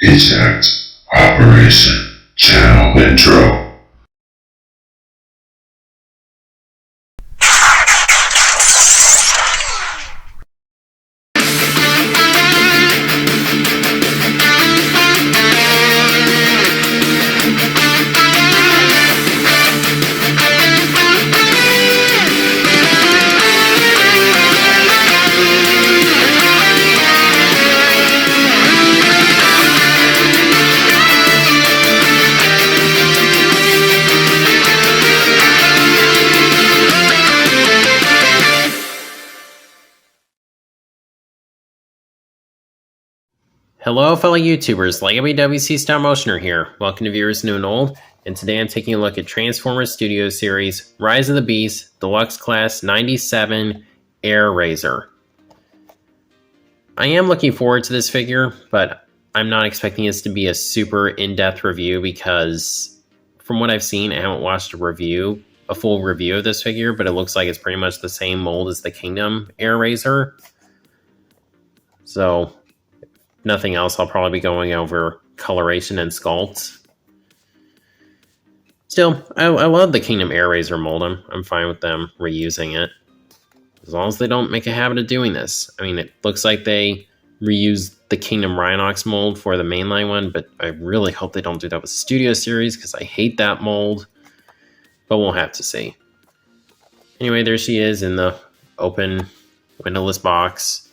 Eject Operation Channel Intro. Hello fellow YouTubers, LegoWC Stop Motioner here. Welcome to viewers new and old, and today I'm taking a look at Transformers Studio Series Rise of the Beast Deluxe Class 97 Airazor. I am looking forward to this figure, but I'm not expecting this to be a super in-depth review because from what I've seen, I haven't watched a full review of this figure, but it looks like it's pretty much the same mold as the Kingdom Airazor. So nothing else, I'll probably be going over coloration and sculpt. Still, I love the Kingdom Airazor mold. I'm fine with them reusing it. As long as they don't make a habit of doing this. I mean, it looks like they reused the Kingdom Rhinox mold for the mainline one, but I really hope they don't do that with Studio Series because I hate that mold. But we'll have to see. Anyway, there she is in the open, windowless box.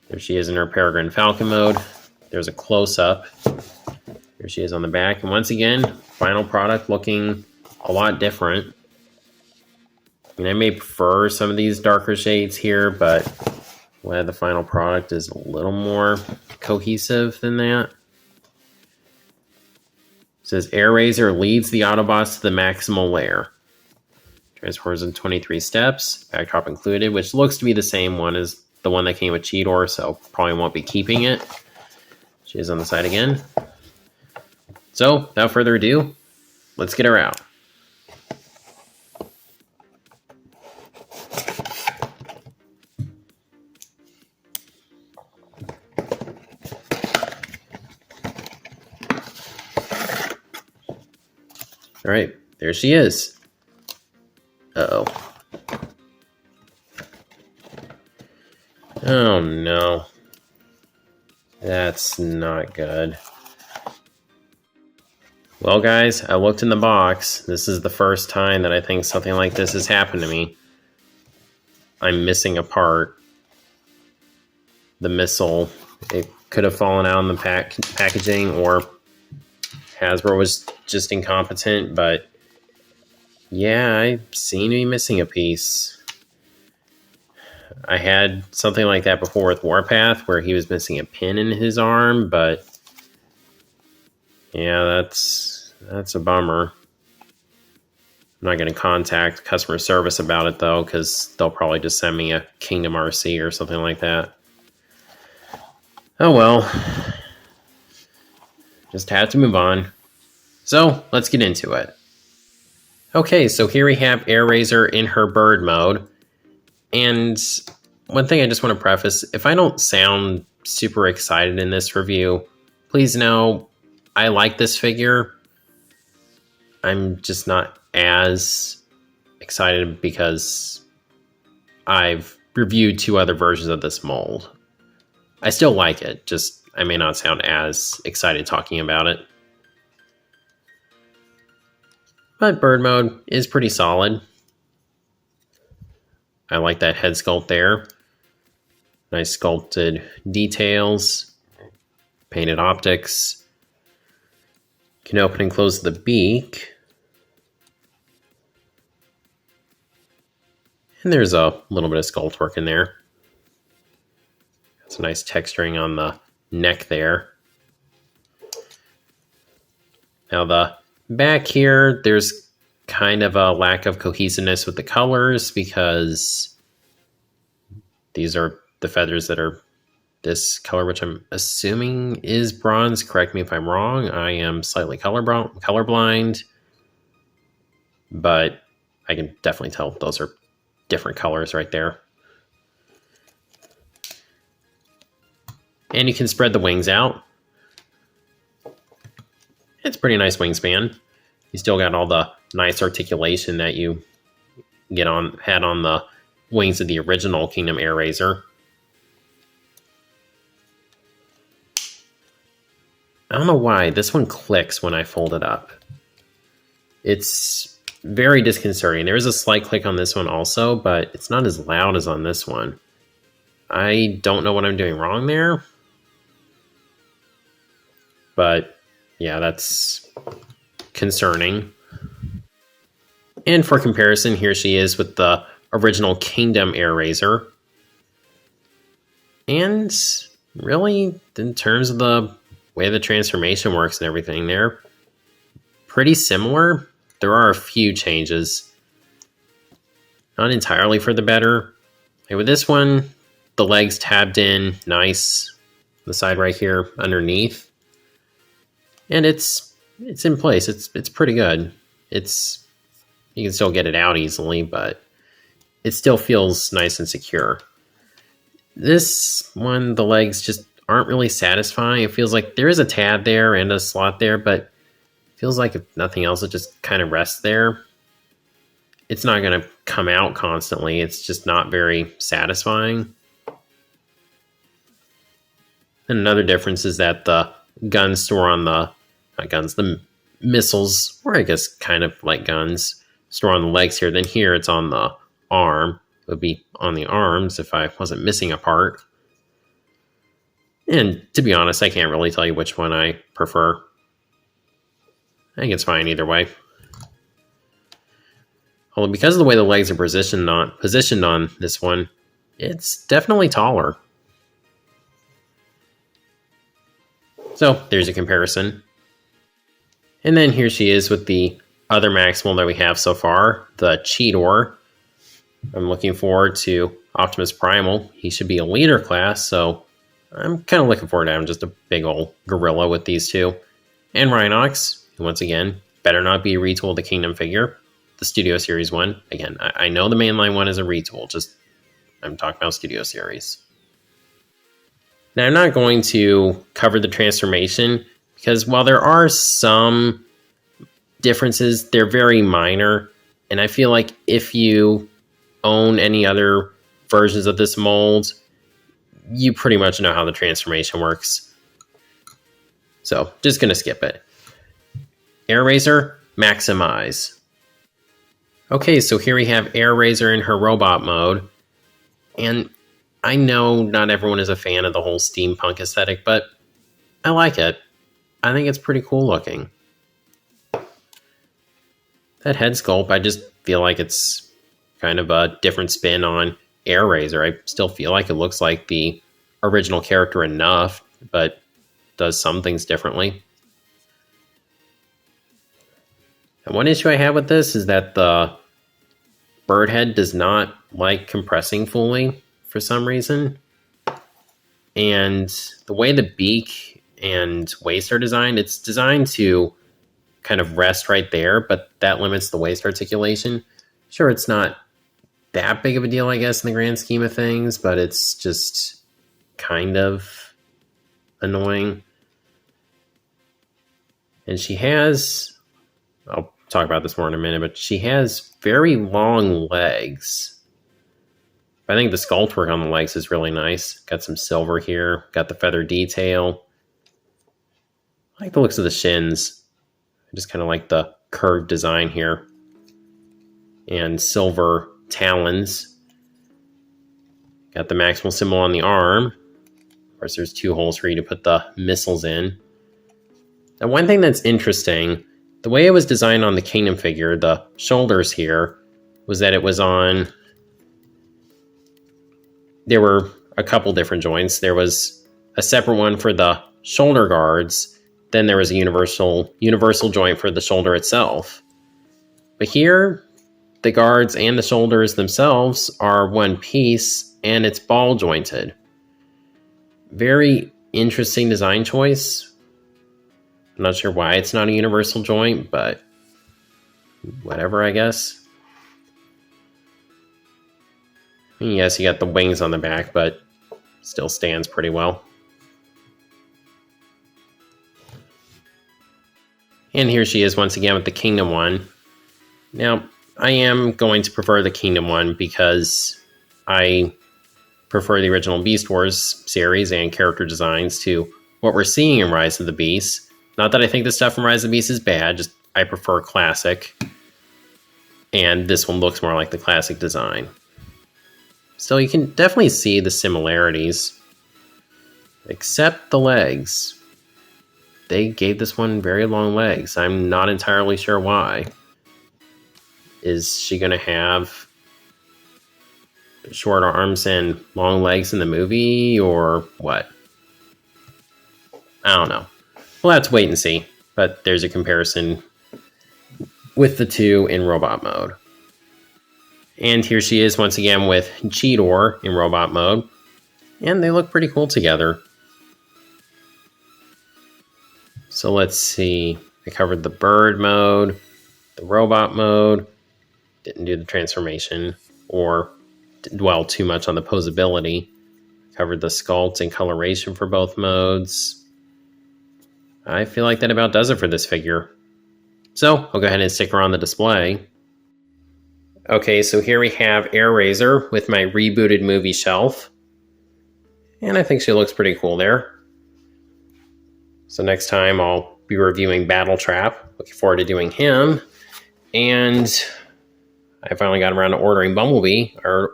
There she is in her Peregrine Falcon mode. There's a close-up. There she is on the back. And once again, final product looking a lot different. I mean, I may prefer some of these darker shades here, but the final product is a little more cohesive than that. It says Airazor leads the Autobots to the maximal layer. Transforms in 23 steps, backdrop included, which looks to be the same one as the one that came with Cheetor, so probably won't be keeping it. She is on the side again. So, without further ado, let's get her out. All right, there she is. Uh-oh. Oh no. That's not good. Well guys, I looked in the box. This is the first time that I think something like this has happened to me. I'm missing a part. The missile. It could have fallen out in the packaging, or Hasbro was just incompetent, but yeah, I seem to be missing a piece. I had something like that before with Warpath, where he was missing a pin in his arm, but yeah, that's a bummer. I'm not going to contact customer service about it, though, because they'll probably just send me a Kingdom RC or something like that. Oh well. Just have to move on. So, let's get into it. Okay, so here we have Airazor in her bird mode. And one thing I just want to preface, if I don't sound super excited in this review, please know I like this figure. I'm just not as excited because I've reviewed 2 other versions of this mold. I still like it, just I may not sound as excited talking about it. But bird mode is pretty solid. I like that head sculpt there. Nice sculpted details. Painted optics. Can open and close the beak. And there's a little bit of sculpt work in there. Some nice texturing on the neck there. Now the back here, there's kind of a lack of cohesiveness with the colors because these are the feathers that are this color, which I'm assuming is bronze. Correct me if I'm wrong. I am slightly colorblind, but I can definitely tell those are different colors right there. And you can spread the wings out. It's a pretty nice wingspan. You still got all the nice articulation that you had on the wings of the original Kingdom Airazor. I don't know why this one clicks when I fold it up. It's very disconcerting. There is a slight click on this one also, but it's not as loud as on this one. I don't know what I'm doing wrong there. But yeah, that's concerning. And for comparison, here she is with the original Kingdom Airazor. And really, in terms of the way the transformation works and everything, they're pretty similar. There are a few changes. Not entirely for the better. Okay, with this one, the legs tabbed in nice. The side right here underneath. And it's in place. It's pretty good. You can still get it out easily, but it still feels nice and secure. This one, the legs just aren't really satisfying. It feels like there is a tab there and a slot there, but it feels like if nothing else, it just kind of rests there. It's not going to come out constantly. It's just not very satisfying. And another difference is that the guns store on the missiles, or I guess kind of like guns, store on the legs here. Then here it's on the arm. It would be on the arms if I wasn't missing a part. And to be honest, I can't really tell you which one I prefer. I think it's fine either way. Although because of the way the legs are positioned on this one, it's definitely taller. So there's a comparison. And then here she is with the other Maximal that we have so far, the Cheetor. I'm looking forward to Optimus Primal. He should be a leader class, so I'm kind of looking forward to having just a big old gorilla with these two. And Rhinox, who once again, better not be a retool of the Kingdom figure. The Studio Series one. Again, I know the mainline one is a retool, just I'm talking about Studio Series. Now, I'm not going to cover the transformation because while there are some differences, they're very minor. And I feel like if you own any other versions of this mold, you pretty much know how the transformation works. So, just going to skip it. Airazor, maximize. Okay, so here we have Airazor in her robot mode. And I know not everyone is a fan of the whole steampunk aesthetic, but I like it. I think it's pretty cool looking. That head sculpt, I just feel like it's kind of a different spin on Airazor. I still feel like it looks like the original character enough, but does some things differently. And one issue I have with this is that the bird head does not like compressing fully for some reason. And the way the beak and waist are designed, it's designed to kind of rest right there, but that limits the waist articulation. Sure, it's not that big of a deal, I guess, in the grand scheme of things, but it's just kind of annoying. And she has, I'll talk about this more in a minute, but she has very long legs. I think the sculpt work on the legs is really nice. Got some silver here. Got the feather detail. I like the looks of the shins. I just kind of like the curved design here. And silver talons. Got the Maximal symbol on the arm. Of course, there's two holes for you to put the missiles in. Now, one thing that's interesting, the way it was designed on the Kingdom figure, the shoulders here, was that it was on... There were a couple different joints. There was a separate one for the shoulder guards. Then there was a universal joint for the shoulder itself. But here, the guards and the shoulders themselves are one piece, and it's ball jointed. Very interesting design choice. I'm not sure why it's not a universal joint, but whatever, I guess. Yes, you got the wings on the back, but still stands pretty well. And here she is once again with the Kingdom one. Now, I am going to prefer the Kingdom one because I prefer the original Beast Wars series and character designs to what we're seeing in Rise of the Beast. Not that I think the stuff from Rise of the Beast is bad, just I prefer classic. And this one looks more like the classic design. So you can definitely see the similarities. Except the legs. They gave this one very long legs. I'm not entirely sure why. Is she going to have short arms and long legs in the movie, or what? I don't know. We'll have to wait and see. But there's a comparison with the two in robot mode. And here she is once again with Cheetor in robot mode. And they look pretty cool together. So let's see. I covered the bird mode, the robot mode. Didn't do the transformation or dwell too much on the posability. Covered the sculpt and coloration for both modes. I feel like that about does it for this figure. So I'll go ahead and stick her on the display. Okay, so here we have Airazor with my rebooted movie shelf. And I think she looks pretty cool there. So next time I'll be reviewing Battle Trap. Looking forward to doing him. And I finally got around to ordering Bumblebee.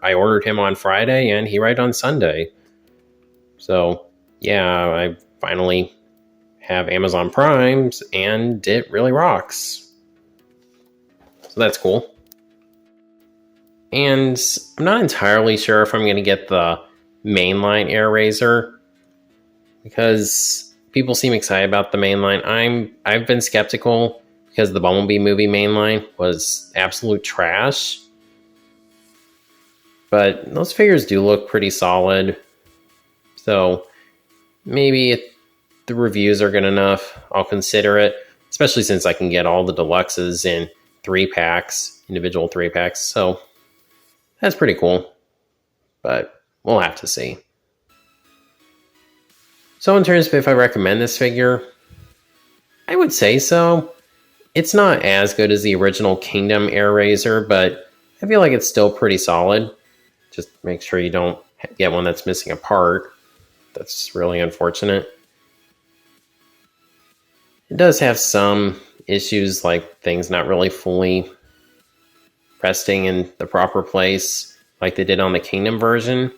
I ordered him on Friday and he arrived on Sunday. So yeah, I finally have Amazon Primes and it really rocks. So that's cool. And I'm not entirely sure if I'm going to get the mainline Airazor because people seem excited about the mainline. I've been skeptical because the Bumblebee movie mainline was absolute trash. But those figures do look pretty solid. So maybe if the reviews are good enough, I'll consider it. Especially since I can get all the deluxes in 3-packs, individual 3-packs. So that's pretty cool. But we'll have to see. So in terms of if I recommend this figure, I would say so. It's not as good as the original Kingdom Airazor, but I feel like it's still pretty solid. Just make sure you don't get one that's missing a part. That's really unfortunate. It does have some issues, like things not really fully resting in the proper place like they did on the Kingdom version.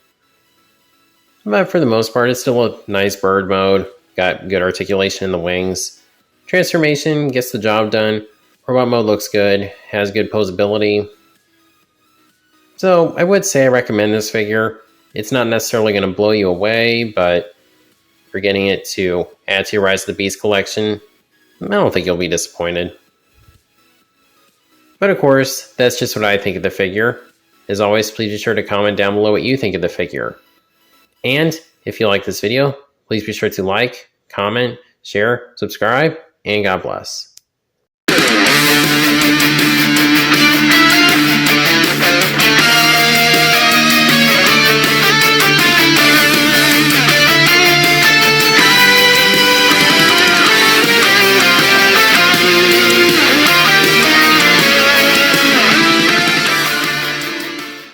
But for the most part, it's still a nice bird mode. Got good articulation in the wings. Transformation gets the job done. Robot mode looks good. Has good posability. So I would say I recommend this figure. It's not necessarily going to blow you away, but if you're getting it to add to your Rise of the Beast collection, I don't think you'll be disappointed. But of course, that's just what I think of the figure. As always, please be sure to comment down below what you think of the figure. And if you like this video, please be sure to like, comment, share, subscribe, and God bless.